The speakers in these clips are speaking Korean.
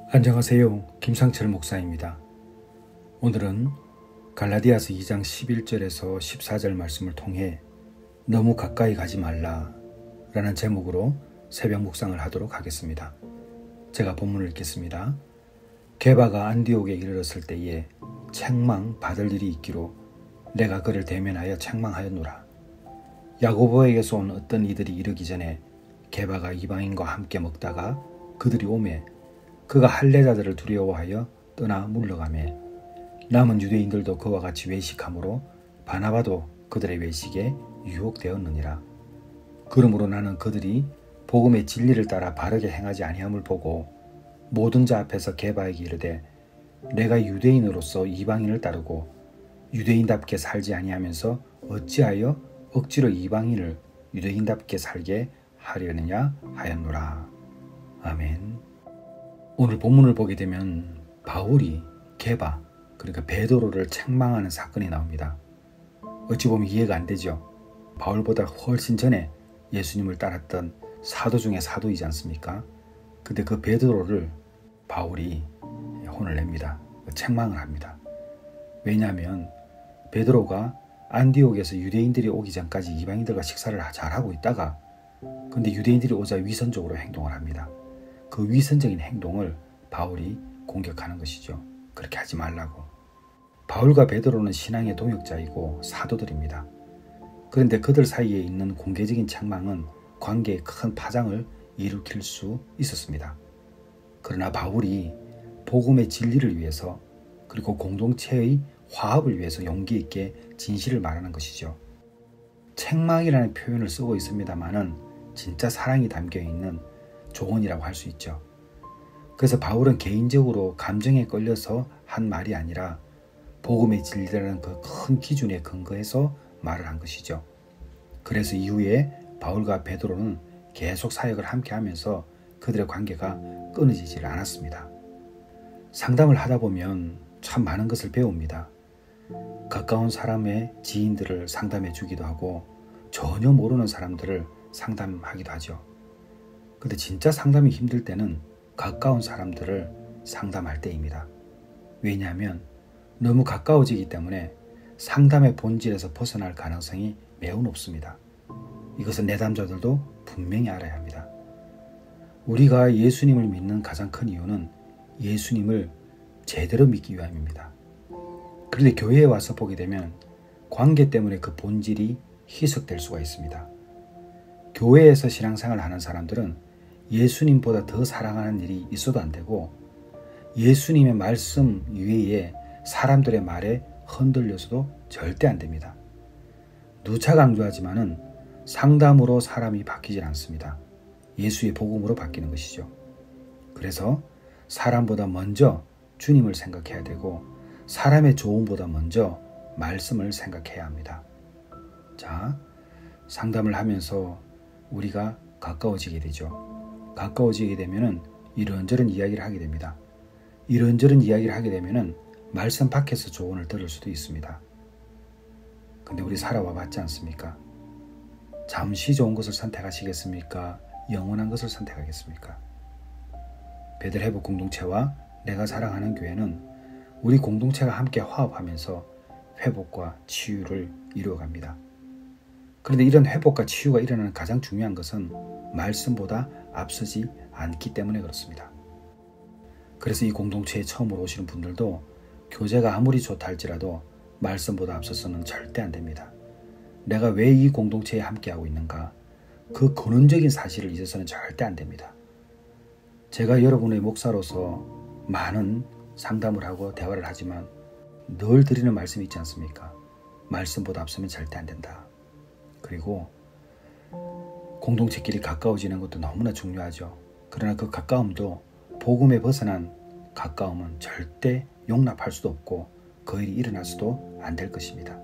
안녕하세요. 김상철 목사입니다. 오늘은 갈라디아서 2장 11절에서 14절 말씀을 통해 너무 가까이 가지 말라 라는 제목으로 새벽 묵상을 하도록 하겠습니다. 제가 본문을 읽겠습니다. 게바가 안디옥에 이르렀을 때에 책망 받을 일이 있기로 내가 그를 대면하여 책망하였노라. 야고보에게서 온 어떤 이들이 이르기 전에 게바가 이방인과 함께 먹다가 그들이 오매 그가 할례자들을 두려워하여 떠나 물러가매 남은 유대인들도 그와 같이 외식하므로 바나바도 그들의 외식에 유혹되었느니라. 그러므로 나는 그들이 복음의 진리를 따라 바르게 행하지 아니함을 보고 모든 자 앞에서 게바에게 이르되 내가 유대인으로서 이방인을 따르고 유대인답게 살지 아니하면서 어찌하여 억지로 이방인을 유대인답게 살게 하려느냐 하였노라. 아멘. 오늘 본문을 보게 되면 바울이 게바, 그러니까 베드로를 책망하는 사건이 나옵니다. 어찌 보면 이해가 안 되죠. 바울보다 훨씬 전에 예수님을 따랐던 사도 중에 사도이지 않습니까? 근데 그 베드로를 바울이 혼을 냅니다. 책망을 합니다. 왜냐하면 베드로가 안디옥에서 유대인들이 오기 전까지 이방인들과 식사를 잘하고 있다가 근데 유대인들이 오자 위선적으로 행동을 합니다. 그 위선적인 행동을 바울이 공격하는 것이죠. 그렇게 하지 말라고. 바울과 베드로는 신앙의 동역자이고 사도들입니다. 그런데 그들 사이에 있는 공개적인 책망은 관계에 큰 파장을 일으킬 수 있었습니다. 그러나 바울이 복음의 진리를 위해서 그리고 공동체의 화합을 위해서 용기 있게 진실을 말하는 것이죠. 책망이라는 표현을 쓰고 있습니다만은 진짜 사랑이 담겨있는 조언이라고 할 수 있죠. 그래서 바울은 개인적으로 감정에 끌려서 한 말이 아니라 복음의 진리라는 그 큰 기준에 근거해서 말을 한 것이죠. 그래서 이후에 바울과 베드로는 계속 사역을 함께 하면서 그들의 관계가 끊어지질 않았습니다. 상담을 하다 보면 참 많은 것을 배웁니다. 가까운 사람의 지인들을 상담해 주기도 하고 전혀 모르는 사람들을 상담하기도 하죠. 근데 진짜 상담이 힘들 때는 가까운 사람들을 상담할 때입니다. 왜냐하면 너무 가까워지기 때문에 상담의 본질에서 벗어날 가능성이 매우 높습니다. 이것은 내담자들도 분명히 알아야 합니다. 우리가 예수님을 믿는 가장 큰 이유는 예수님을 제대로 믿기 위함입니다. 그런데 교회에 와서 보게 되면 관계 때문에 그 본질이 희석될 수가 있습니다. 교회에서 신앙생활을 하는 사람들은 예수님보다 더 사랑하는 일이 있어도 안 되고 예수님의 말씀 위에 사람들의 말에 흔들려서도 절대 안 됩니다. 누차 강조하지만은 상담으로 사람이 바뀌질 않습니다. 예수의 복음으로 바뀌는 것이죠. 그래서 사람보다 먼저 주님을 생각해야 되고 사람의 조언보다 먼저 말씀을 생각해야 합니다. 자, 상담을 하면서 우리가 가까워지게 되죠. 가까워지게 되면은 이런저런 이야기를 하게 됩니다. 이런저런 이야기를 하게 되면은 말씀 밖에서 조언을 들을 수도 있습니다. 근데 우리 살아와 봤지 않습니까? 잠시 좋은 것을 선택하시겠습니까? 영원한 것을 선택하겠습니까? 베들레헴 공동체와 내가 사랑하는 교회는 우리 공동체가 함께 화합하면서 회복과 치유를 이루어갑니다. 그런데 이런 회복과 치유가 일어나는 가장 중요한 것은 말씀보다 앞서지 않기 때문에 그렇습니다. 그래서 이 공동체에 처음으로 오시는 분들도 교제가 아무리 좋다 할지라도 말씀보다 앞서서는 절대 안 됩니다. 내가 왜 이 공동체에 함께하고 있는가? 그 근원적인 사실을 잊어서는 절대 안 됩니다. 제가 여러분의 목사로서 많은 상담을 하고 대화를 하지만 늘 드리는 말씀이 있지 않습니까? 말씀보다 앞서면 절대 안 된다. 그리고 공동체끼리 가까워지는 것도 너무나 중요하죠. 그러나 그 가까움도 복음에 벗어난 가까움은 절대 용납할 수도 없고 그 일이 일어날 수도 안 될 것입니다.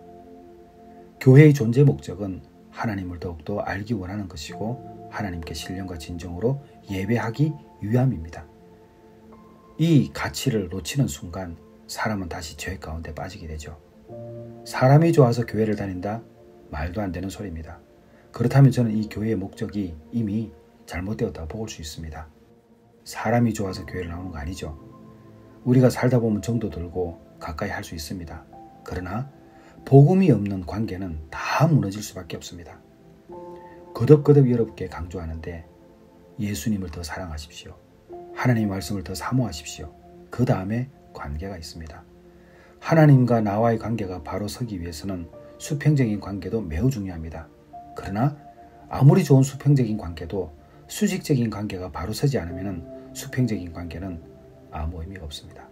교회의 존재 목적은 하나님을 더욱더 알기 원하는 것이고 하나님께 신령과 진정으로 예배하기 위함입니다. 이 가치를 놓치는 순간 사람은 다시 죄 가운데 빠지게 되죠. 사람이 좋아서 교회를 다닌다? 말도 안 되는 소리입니다. 그렇다면 저는 이 교회의 목적이 이미 잘못되었다고 볼 수 있습니다. 사람이 좋아서 교회를 나오는 거 아니죠. 우리가 살다 보면 정도 들고 가까이 할 수 있습니다. 그러나 복음이 없는 관계는 다 무너질 수밖에 없습니다. 거듭거듭 여러분께 강조하는데 예수님을 더 사랑하십시오. 하나님의 말씀을 더 사모하십시오. 그 다음에 관계가 있습니다. 하나님과 나와의 관계가 바로 서기 위해서는 수평적인 관계도 매우 중요합니다. 그러나 아무리 좋은 수평적인 관계도 수직적인 관계가 바로 서지 않으면 수평적인 관계는 아무 의미가 없습니다.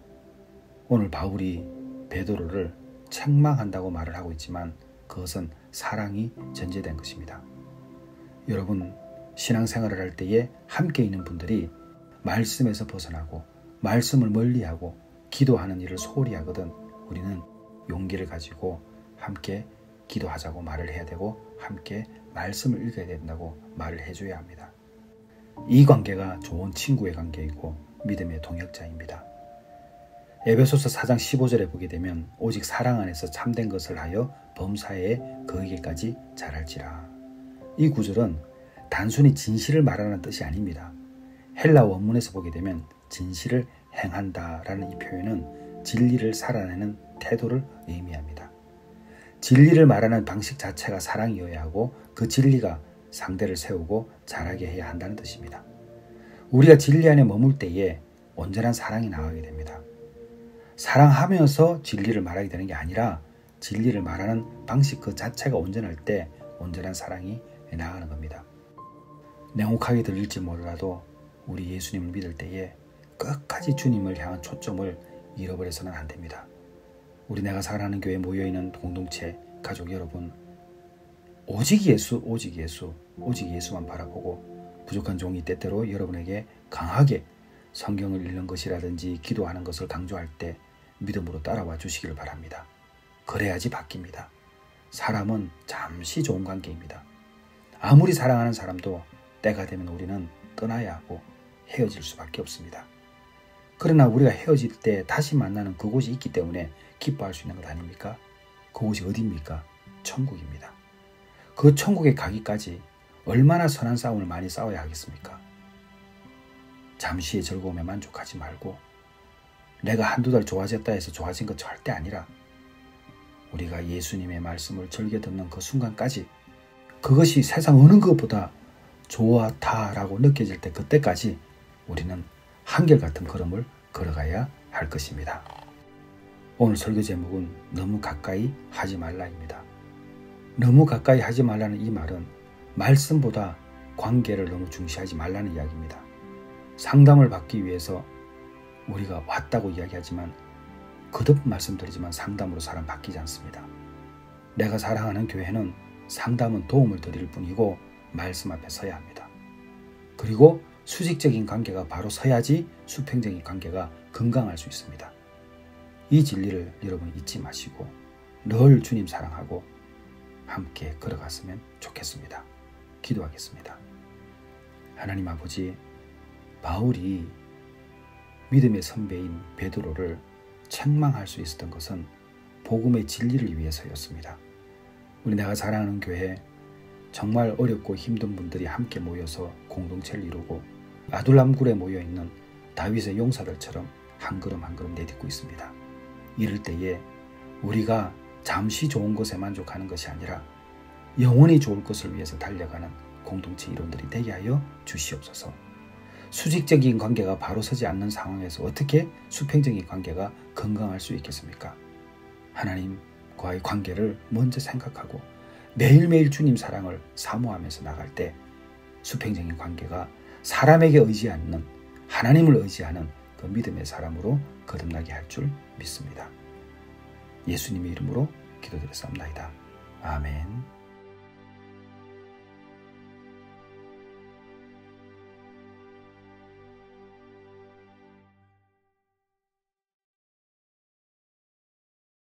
오늘 바울이 베드로를 책망한다고 말을 하고 있지만 그것은 사랑이 전제된 것입니다. 여러분, 신앙생활을 할 때에 함께 있는 분들이 말씀에서 벗어나고 말씀을 멀리하고 기도하는 일을 소홀히 하거든 우리는 용기를 가지고 함께 기도하자고 말을 해야 되고 함께 말씀을 읽어야 된다고 말을 해줘야 합니다. 이 관계가 좋은 친구의 관계이고 믿음의 동역자입니다. 에베소서 4장 15절에 보게 되면 오직 사랑 안에서 참된 것을 하여 범사에 거기까지 자랄지라. 이 구절은 단순히 진실을 말하는 뜻이 아닙니다. 헬라 원문에서 보게 되면 진실을 행한다라는 이 표현은 진리를 살아내는 태도를 의미합니다. 진리를 말하는 방식 자체가 사랑이어야 하고 그 진리가 상대를 세우고 자라게 해야 한다는 뜻입니다. 우리가 진리 안에 머물 때에 온전한 사랑이 나가게 됩니다. 사랑하면서 진리를 말하게 되는 게 아니라 진리를 말하는 방식 그 자체가 온전할 때 온전한 사랑이 나가는 겁니다. 냉혹하게 들릴지 몰라도 우리 예수님을 믿을 때에 끝까지 주님을 향한 초점을 잃어버려서는 안 됩니다. 우리 내가 사랑하는 교회에 모여있는 공동체 가족 여러분, 오직 예수, 오직 예수, 오직 예수만 바라보고 부족한 종이 때때로 여러분에게 강하게 성경을 읽는 것이라든지 기도하는 것을 강조할 때 믿음으로 따라와 주시기를 바랍니다. 그래야지 바뀝니다. 사람은 잠시 좋은 관계입니다. 아무리 사랑하는 사람도 때가 되면 우리는 떠나야 하고 헤어질 수밖에 없습니다. 그러나 우리가 헤어질 때 다시 만나는 그곳이 있기 때문에 기뻐할 수 있는 것 아닙니까? 그곳이 어디입니까? 천국입니다. 그 천국에 가기까지 얼마나 선한 싸움을 많이 싸워야 하겠습니까? 잠시의 즐거움에 만족하지 말고 내가 한두 달 좋아졌다 해서 좋아진 것 절대 아니라 우리가 예수님의 말씀을 즐겨 듣는 그 순간까지 그것이 세상 어느 것보다 좋다라고 느껴질 때 그때까지 우리는 한결같은 걸음을 걸어가야 할 것입니다. 오늘 설교 제목은 너무 가까이 하지 말라입니다. 너무 가까이 하지 말라는 이 말은 말씀보다 관계를 너무 중시하지 말라는 이야기입니다. 상담을 받기 위해서 우리가 왔다고 이야기하지만 거듭 말씀드리지만 상담으로 사람 바뀌지 않습니다. 내가 사랑하는 교회는 상담은 도움을 드릴 뿐이고 말씀 앞에 서야 합니다. 그리고 수직적인 관계가 바로 서야지 수평적인 관계가 건강할 수 있습니다. 이 진리를 여러분 잊지 마시고 늘 주님 사랑하고 함께 걸어갔으면 좋겠습니다. 기도하겠습니다. 하나님 아버지, 바울이 믿음의 선배인 베드로를 책망할 수 있었던 것은 복음의 진리를 위해서였습니다. 우리 내가 사랑하는 교회 정말 어렵고 힘든 분들이 함께 모여서 공동체를 이루고 아둘람굴에 모여있는 다윗의 용사들처럼 한 걸음 한 걸음 내딛고 있습니다. 이럴 때에 우리가 잠시 좋은 것에 만족하는 것이 아니라 영원히 좋을 것을 위해서 달려가는 공동체 일원들이 되게 하여 주시옵소서. 수직적인 관계가 바로 서지 않는 상황에서 어떻게 수평적인 관계가 건강할 수 있겠습니까? 하나님과의 관계를 먼저 생각하고 매일매일 주님 사랑을 사모하면서 나갈 때 수평적인 관계가 사람에게 의지하지 않는 하나님을 의지하는 그 믿음의 사람으로 거듭나게 할 줄 믿습니다. 예수님의 이름으로 기도드렸사옵나이다. 아멘.